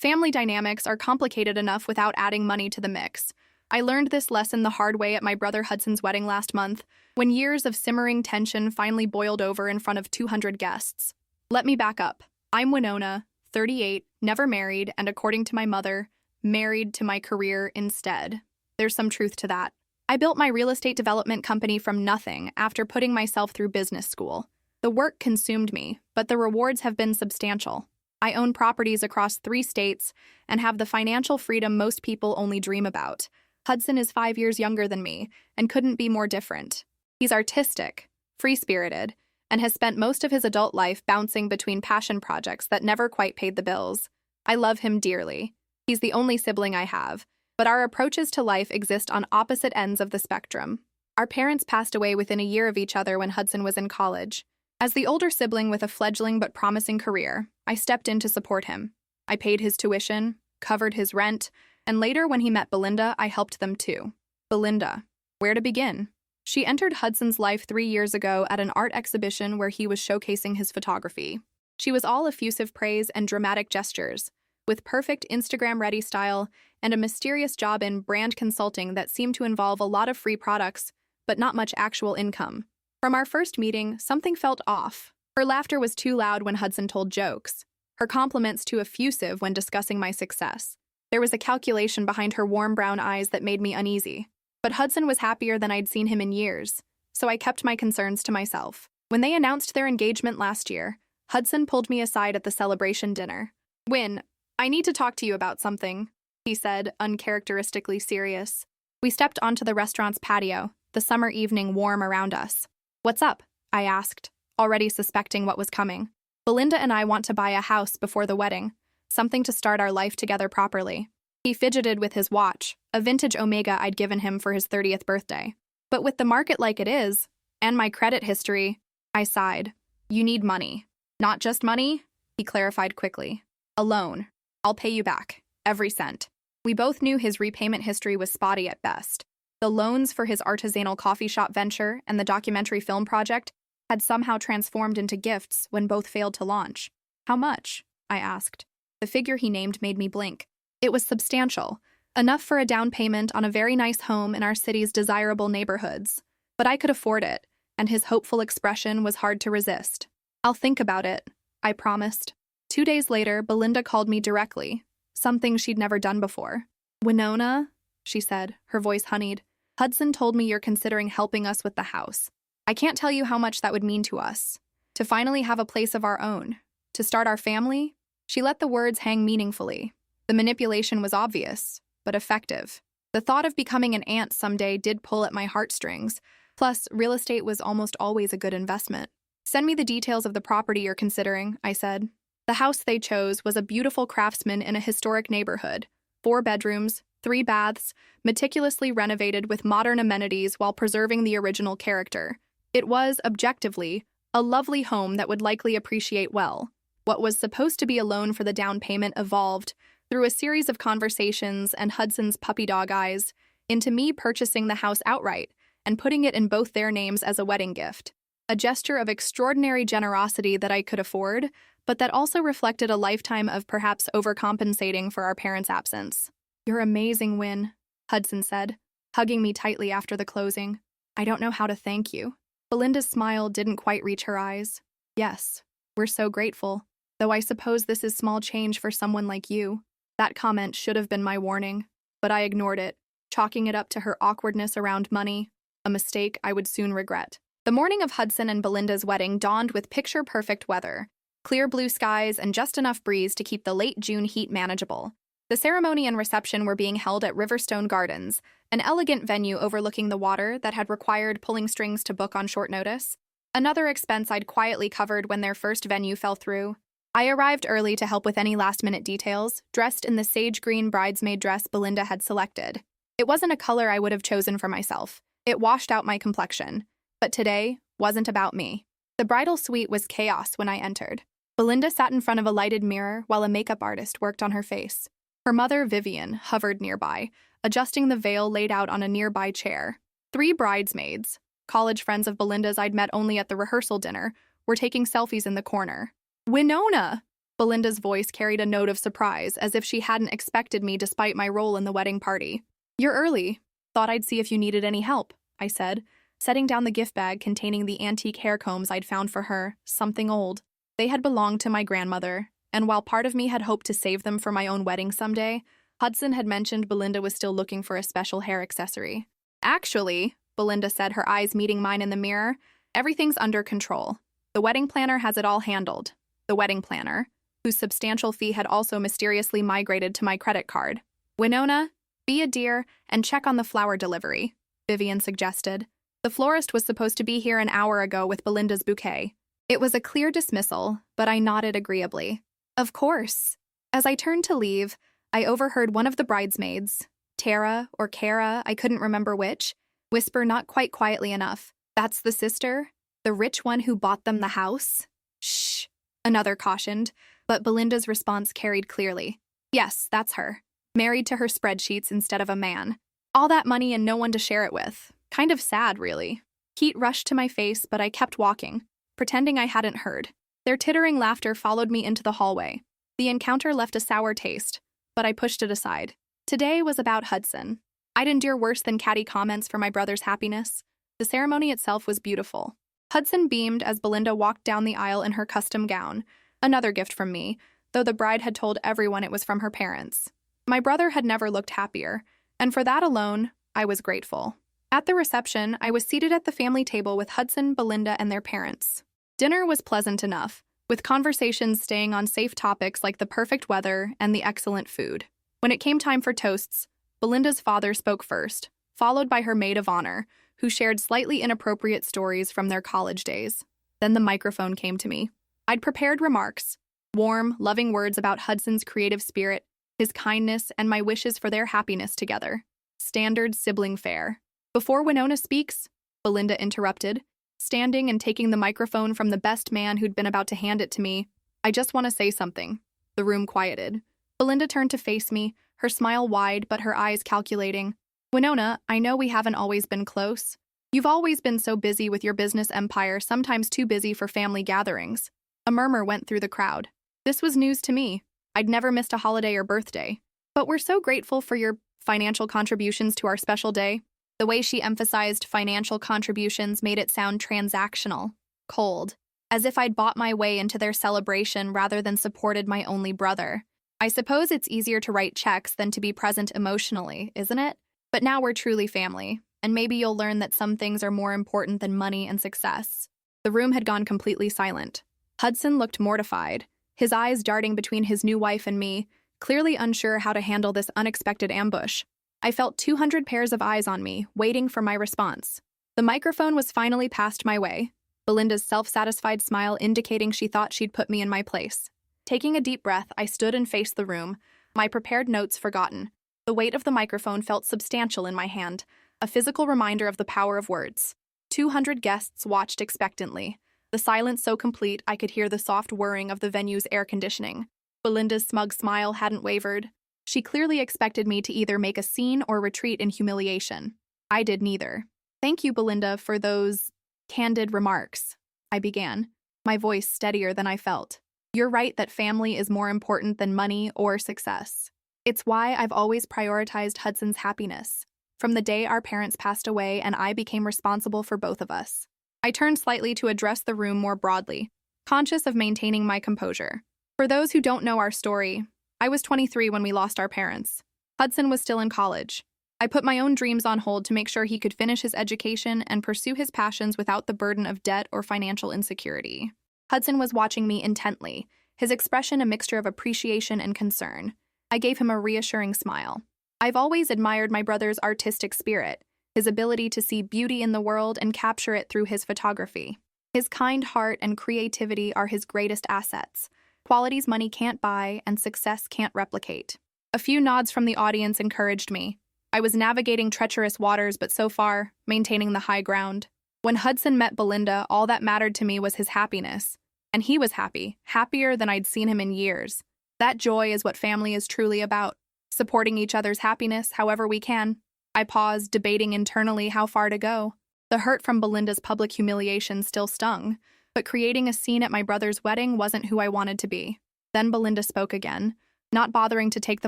Family dynamics are complicated enough without adding money to the mix. I learned this lesson the hard way at my brother Hudson's wedding last month, when years of simmering tension finally boiled over in front of 200 guests. Let me back up. I'm Winona, 38, never married, and according to my mother, married to my career instead. There's some truth to that. I built my real estate development company from nothing after putting myself through business school. The work consumed me, but the rewards have been substantial. I own properties across 3 states and have the financial freedom most people only dream about. Hudson is 5 years younger than me and couldn't be more different. He's artistic, free-spirited, and has spent most of his adult life bouncing between passion projects that never quite paid the bills. I love him dearly. He's the only sibling I have, but our approaches to life exist on opposite ends of the spectrum. Our parents passed away within a year of each other when Hudson was in college. As the older sibling with a fledgling but promising career, I stepped in to support him. I paid his tuition, covered his rent, and later when he met Belinda, I helped them too. Belinda. Where to begin? She entered Hudson's life 3 years ago at an art exhibition where he was showcasing his photography. She was all effusive praise and dramatic gestures, with perfect Instagram-ready style and a mysterious job in brand consulting that seemed to involve a lot of free products, but not much actual income. From our first meeting, something felt off. Her laughter was too loud when Hudson told jokes, her compliments too effusive when discussing my success. There was a calculation behind her warm brown eyes that made me uneasy. But Hudson was happier than I'd seen him in years, so I kept my concerns to myself. When they announced their engagement last year, Hudson pulled me aside at the celebration dinner. "Win, I need to talk to you about something," he said, uncharacteristically serious. We stepped onto the restaurant's patio, the summer evening warm around us. "What's up?" I asked, already suspecting what was coming. "Belinda and I want to buy a house before the wedding, something to start our life together properly." He fidgeted with his watch, a vintage Omega I'd given him for his 30th birthday. "But with the market like it is, and my credit history," I sighed. "You need money." "Not just money," he clarified quickly. "A loan. I'll pay you back, every cent." We both knew his repayment history was spotty at best. The loans for his artisanal coffee shop venture and the documentary film project had somehow transformed into gifts when both failed to launch. "How much?" I asked. The figure he named made me blink. It was substantial, enough for a down payment on a very nice home in our city's desirable neighborhoods. But I could afford it, and his hopeful expression was hard to resist. "I'll think about it," I promised. 2 days later, Belinda called me directly, something she'd never done before. "Winona," she said, her voice honeyed, "Hudson told me you're considering helping us with the house. I can't tell you how much that would mean to us. To finally have a place of our own. To start our family." She let the words hang meaningfully. The manipulation was obvious, but effective. The thought of becoming an aunt someday did pull at my heartstrings. Plus, real estate was almost always a good investment. "Send me the details of the property you're considering," I said. The house they chose was a beautiful craftsman in a historic neighborhood. 4 bedrooms, 3 baths, meticulously renovated with modern amenities while preserving the original character. It was, objectively, a lovely home that would likely appreciate well. What was supposed to be a loan for the down payment evolved, through a series of conversations and Hudson's puppy dog eyes, into me purchasing the house outright and putting it in both their names as a wedding gift. A gesture of extraordinary generosity that I could afford, but that also reflected a lifetime of perhaps overcompensating for our parents' absence. "You're amazing, Win," Hudson said, hugging me tightly after the closing. "I don't know how to thank you." Belinda's smile didn't quite reach her eyes. "Yes, we're so grateful, though I suppose this is small change for someone like you." That comment should have been my warning, but I ignored it, chalking it up to her awkwardness around money, a mistake I would soon regret. The morning of Hudson and Belinda's wedding dawned with picture-perfect weather, clear blue skies and just enough breeze to keep the late June heat manageable. The ceremony and reception were being held at Riverstone Gardens, an elegant venue overlooking the water that had required pulling strings to book on short notice. Another expense I'd quietly covered when their first venue fell through. I arrived early to help with any last-minute details, dressed in the sage green bridesmaid dress Belinda had selected. It wasn't a color I would have chosen for myself. It washed out my complexion. But today wasn't about me. The bridal suite was chaos when I entered. Belinda sat in front of a lighted mirror while a makeup artist worked on her face. Her mother, Vivian, hovered nearby, adjusting the veil laid out on a nearby chair. 3 bridesmaids, college friends of Belinda's I'd met only at the rehearsal dinner, were taking selfies in the corner. "Winona!" Belinda's voice carried a note of surprise, as if she hadn't expected me despite my role in the wedding party. "You're early. Thought I'd see if you needed any help," I said, setting down the gift bag containing the antique hair combs I'd found for her, something old. They had belonged to my grandmother, and while part of me had hoped to save them for my own wedding someday, Hudson had mentioned Belinda was still looking for a special hair accessory. "Actually," Belinda said, her eyes meeting mine in the mirror, "everything's under control. The wedding planner has it all handled." The wedding planner, whose substantial fee had also mysteriously migrated to my credit card. "Winona, be a dear and check on the flower delivery," Vivian suggested. "The florist was supposed to be here an hour ago with Belinda's bouquet." It was a clear dismissal, but I nodded agreeably. "Of course." As I turned to leave, I overheard one of the bridesmaids, Tara or Kara, I couldn't remember which, whisper not quite quietly enough, "That's the sister? The rich one who bought them the house?" "Shh," another cautioned, but Belinda's response carried clearly. "Yes, that's her. Married to her spreadsheets instead of a man. All that money and no one to share it with. Kind of sad, really." Heat rushed to my face, but I kept walking, pretending I hadn't heard. Their tittering laughter followed me into the hallway. The encounter left a sour taste, but I pushed it aside. Today was about Hudson. I'd endure worse than catty comments for my brother's happiness. The ceremony itself was beautiful. Hudson beamed as Belinda walked down the aisle in her custom gown, another gift from me, though the bride had told everyone it was from her parents. My brother had never looked happier, and for that alone, I was grateful. At the reception, I was seated at the family table with Hudson, Belinda, and their parents. Dinner was pleasant enough, with conversations staying on safe topics like the perfect weather and the excellent food. When it came time for toasts, Belinda's father spoke first, followed by her maid of honor, who shared slightly inappropriate stories from their college days. Then the microphone came to me. I'd prepared remarks, warm, loving words about Hudson's creative spirit, his kindness, and my wishes for their happiness together. Standard sibling fare. "Before Winona speaks," Belinda interrupted, standing and taking the microphone from the best man who'd been about to hand it to me, "I just want to say something." The room quieted. Belinda turned to face me, her smile wide but her eyes calculating. "Winona, I know we haven't always been close. You've always been so busy with your business empire, sometimes too busy for family gatherings." A murmur went through the crowd. This was news to me. I'd never missed a holiday or birthday. "But we're so grateful for your financial contributions to our special day." The way she emphasized financial contributions made it sound transactional, cold, as if I'd bought my way into their celebration rather than supported my only brother. I suppose it's easier to write checks than to be present emotionally, isn't it? But now we're truly family, and maybe you'll learn that some things are more important than money and success. The room had gone completely silent. Hudson looked mortified, his eyes darting between his new wife and me, clearly unsure how to handle this unexpected ambush. I felt 200 pairs of eyes on me, waiting for my response. The microphone was finally passed my way, Belinda's self-satisfied smile indicating she thought she'd put me in my place. Taking a deep breath, I stood and faced the room, my prepared notes forgotten. The weight of the microphone felt substantial in my hand, a physical reminder of the power of words. 200 guests watched expectantly, the silence so complete I could hear the soft whirring of the venue's air conditioning. Belinda's smug smile hadn't wavered. She clearly expected me to either make a scene or retreat in humiliation. I did neither. "Thank you, Belinda, for those candid remarks," I began, my voice steadier than I felt. "You're right that family is more important than money or success. It's why I've always prioritized Hudson's happiness, from the day our parents passed away and I became responsible for both of us." I turned slightly to address the room more broadly, conscious of maintaining my composure. For those who don't know our story, I was 23 when we lost our parents. Hudson was still in college. I put my own dreams on hold to make sure he could finish his education and pursue his passions without the burden of debt or financial insecurity. Hudson was watching me intently, his expression a mixture of appreciation and concern. I gave him a reassuring smile. I've always admired my brother's artistic spirit, his ability to see beauty in the world and capture it through his photography. His kind heart and creativity are his greatest assets, qualities money can't buy and success can't replicate. A few nods from the audience encouraged me. I was navigating treacherous waters, but so far, maintaining the high ground. When Hudson met Belinda, all that mattered to me was his happiness. And he was happy, happier than I'd seen him in years. That joy is what family is truly about, supporting each other's happiness however we can. I paused, debating internally how far to go. The hurt from Belinda's public humiliation still stung, but creating a scene at my brother's wedding wasn't who I wanted to be. Then Belinda spoke again, not bothering to take the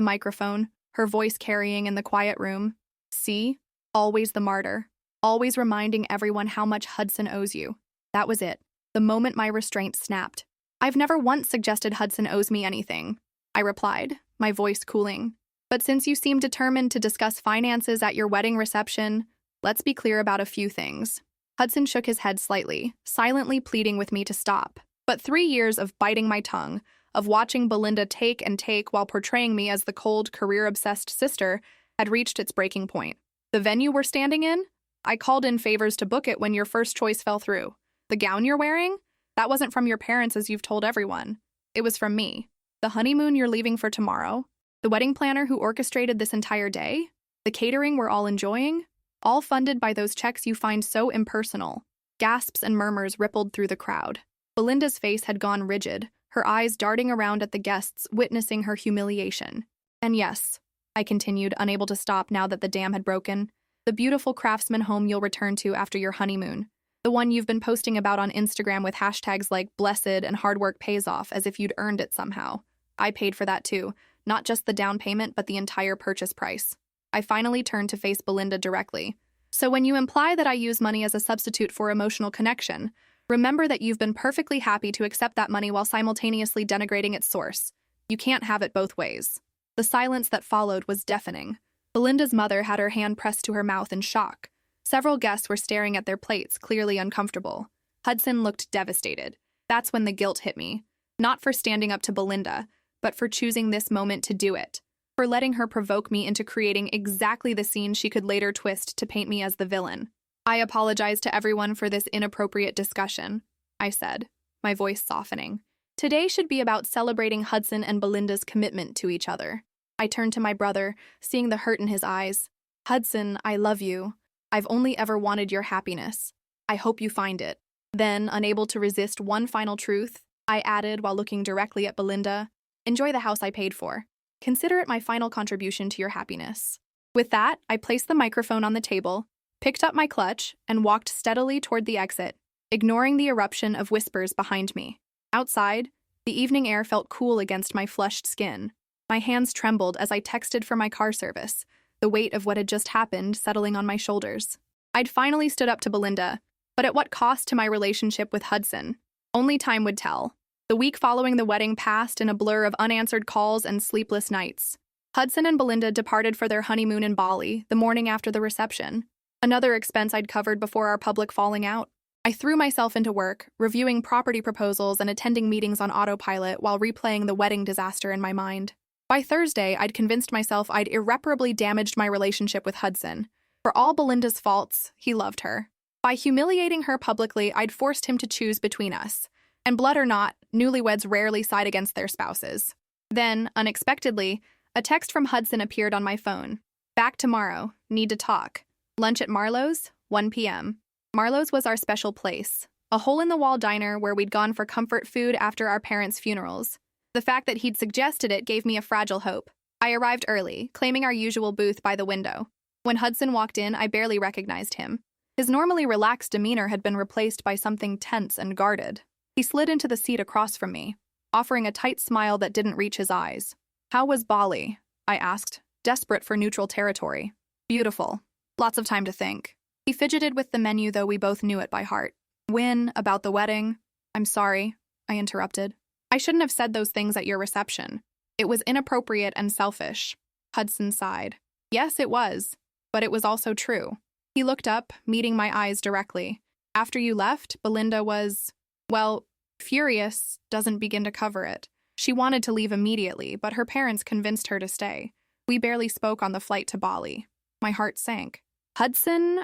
microphone, her voice carrying in the quiet room. See? Always the martyr. Always reminding everyone how much Hudson owes you. That was it. The moment my restraint snapped. I've never once suggested Hudson owes me anything, I replied, my voice cooling. But since you seem determined to discuss finances at your wedding reception, let's be clear about a few things. Hudson shook his head slightly, silently pleading with me to stop. But 3 years of biting my tongue, of watching Belinda take and take while portraying me as the cold, career-obsessed sister, had reached its breaking point. The venue we're standing in? I called in favors to book it when your first choice fell through. The gown you're wearing? That wasn't from your parents as you've told everyone. It was from me. The honeymoon you're leaving for tomorrow? The wedding planner who orchestrated this entire day? The catering we're all enjoying? All funded by those checks you find so impersonal. Gasps and murmurs rippled through the crowd. Belinda's face had gone rigid, her eyes darting around at the guests, witnessing her humiliation. And yes, I continued, unable to stop now that the dam had broken, the beautiful craftsman home you'll return to after your honeymoon. The one you've been posting about on Instagram with hashtags like blessed and hard work pays off as if you'd earned it somehow. I paid for that too, not just the down payment but the entire purchase price. I finally turned to face Belinda directly. So when you imply that I use money as a substitute for emotional connection, remember that you've been perfectly happy to accept that money while simultaneously denigrating its source. You can't have it both ways. The silence that followed was deafening. Belinda's mother had her hand pressed to her mouth in shock. Several guests were staring at their plates, clearly uncomfortable. Hudson looked devastated. That's when the guilt hit me. Not for standing up to Belinda, but for choosing this moment to do it. For letting her provoke me into creating exactly the scene she could later twist to paint me as the villain. I apologize to everyone for this inappropriate discussion, I said, my voice softening. Today should be about celebrating Hudson and Belinda's commitment to each other. I turned to my brother, seeing the hurt in his eyes. Hudson, I love you. I've only ever wanted your happiness. I hope you find it. Then, unable to resist one final truth, I added while looking directly at Belinda, enjoy the house I paid for. Consider it my final contribution to your happiness. With that, I placed the microphone on the table, picked up my clutch, and walked steadily toward the exit, ignoring the eruption of whispers behind me. Outside, the evening air felt cool against my flushed skin. My hands trembled as I texted for my car service, the weight of what had just happened settling on my shoulders. I'd finally stood up to Belinda, but at what cost to my relationship with Hudson? Only time would tell. The week following the wedding passed in a blur of unanswered calls and sleepless nights. Hudson and Belinda departed for their honeymoon in Bali the morning after the reception, another expense I'd covered before our public falling out. I threw myself into work, reviewing property proposals and attending meetings on autopilot while replaying the wedding disaster in my mind. By Thursday, I'd convinced myself I'd irreparably damaged my relationship with Hudson. For all Belinda's faults, he loved her. By humiliating her publicly, I'd forced him to choose between us. And blood or not, newlyweds rarely side against their spouses. Then, unexpectedly, a text from Hudson appeared on my phone. Back tomorrow. Need to talk. Lunch at Marlowe's, 1 p.m. Marlowe's was our special place, a hole-in-the-wall diner where we'd gone for comfort food after our parents' funerals. The fact that he'd suggested it gave me a fragile hope. I arrived early, claiming our usual booth by the window. When Hudson walked in, I barely recognized him. His normally relaxed demeanor had been replaced by something tense and guarded. He slid into the seat across from me, offering a tight smile that didn't reach his eyes. How was Bali? I asked, desperate for neutral territory. Beautiful. Lots of time to think. He fidgeted with the menu, though we both knew it by heart. Win, about the wedding. I'm sorry, I interrupted. I shouldn't have said those things at your reception. It was inappropriate and selfish. Hudson sighed. Yes, it was, but it was also true. He looked up, meeting my eyes directly. After you left, Belinda was, well, furious doesn't begin to cover it. She wanted to leave immediately, but her parents convinced her to stay. We barely spoke on the flight to Bali. My heart sank. Hudson,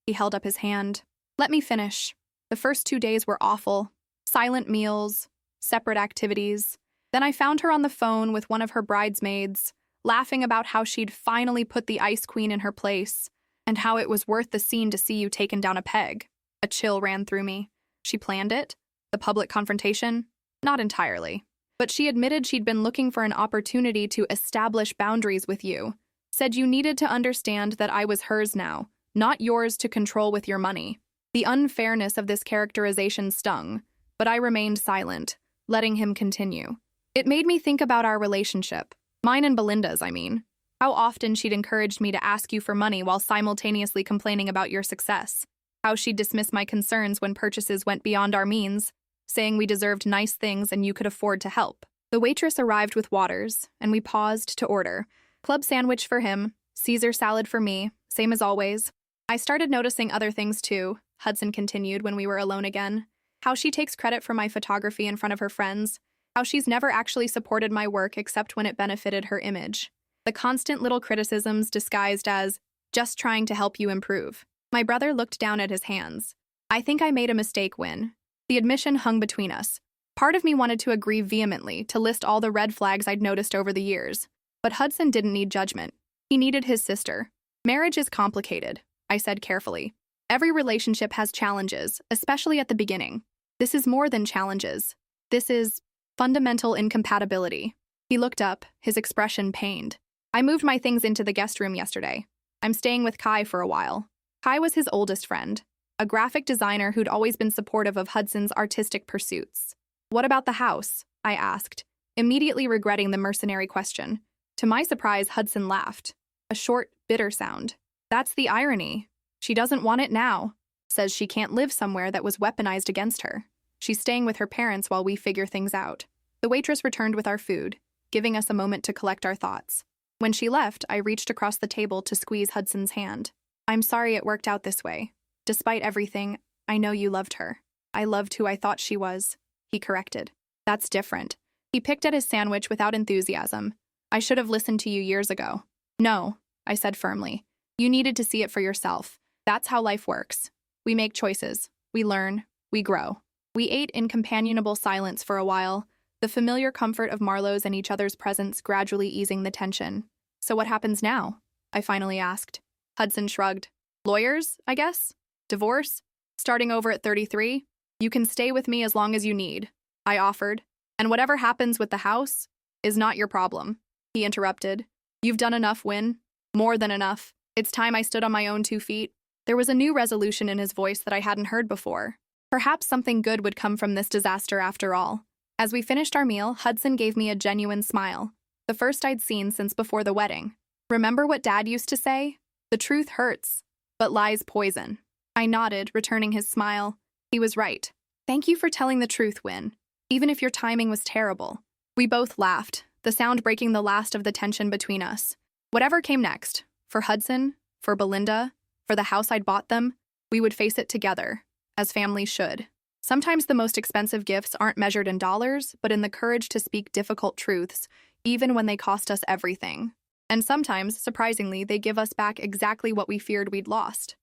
He held up his hand. Let me finish. The first 2 days were awful. Silent meals, separate activities. Then I found her on the phone with one of her bridesmaids, laughing about how she'd finally put the ice queen in her place, and how it was worth the scene to see you taken down a peg. A chill ran through me. She planned it? The public confrontation? Not entirely. But she admitted she'd been looking for an opportunity to establish boundaries with you. Said you needed to understand that I was hers now, not yours to control with your money. The unfairness of this characterization stung, but I remained silent, letting him continue. It made me think about our relationship. Mine and Belinda's, I mean. How often she'd encouraged me to ask you for money while simultaneously complaining about your success. How she'd dismiss my concerns when purchases went beyond our means, saying we deserved nice things and you could afford to help. The waitress arrived with waters, and we paused to order. Club sandwich for him, Caesar salad for me, same as always. I started noticing other things too, Hudson continued when we were alone again. How she takes credit for my photography in front of her friends. How she's never actually supported my work except when it benefited her image. The constant little criticisms disguised as just trying to help you improve. My brother looked down at his hands. I think I made a mistake, Win. The admission hung between us. Part of me wanted to agree vehemently to list all the red flags I'd noticed over the years. But Hudson didn't need judgment. He needed his sister. Marriage is complicated, I said carefully. Every relationship has challenges, especially at the beginning. This is more than challenges. This is fundamental incompatibility. He looked up, his expression pained. I moved my things into the guest room yesterday. I'm staying with Kai for a while. Kai was his oldest friend, a graphic designer who'd always been supportive of Hudson's artistic pursuits. What about the house? I asked, immediately regretting the mercenary question. To my surprise, Hudson laughed. A short, bitter sound. That's the irony. She doesn't want it now. Says she can't live somewhere that was weaponized against her. She's staying with her parents while we figure things out. The waitress returned with our food, giving us a moment to collect our thoughts. When she left, I reached across the table to squeeze Hudson's hand. I'm sorry it worked out this way. Despite everything, I know you loved her. I loved who I thought she was, he corrected. That's different. He picked at his sandwich without enthusiasm. I should have listened to you years ago. No, I said firmly. You needed to see it for yourself. That's how life works. We make choices. We learn. We grow. We ate in companionable silence for a while, the familiar comfort of Marlowe's and each other's presence gradually easing the tension. So what happens now? I finally asked. Hudson shrugged. Lawyers, I guess? Divorce? Starting over at 33? You can stay with me as long as you need, I offered. And whatever happens with the house is not your problem, he interrupted. You've done enough, Win. More than enough. It's time I stood on my own 2 feet. There was a new resolution in his voice that I hadn't heard before. Perhaps something good would come from this disaster after all. As we finished our meal, Hudson gave me a genuine smile, the first I'd seen since before the wedding. Remember what Dad used to say? The truth hurts, but lies poison. I nodded, returning his smile. He was right. Thank you for telling the truth, Win, even if your timing was terrible. We both laughed, the sound breaking the last of the tension between us. Whatever came next, for Hudson, for Belinda, for the house I'd bought them, we would face it together, as families should. Sometimes the most expensive gifts aren't measured in dollars, but in the courage to speak difficult truths, even when they cost us everything. And sometimes, surprisingly, they give us back exactly what we feared we'd lost.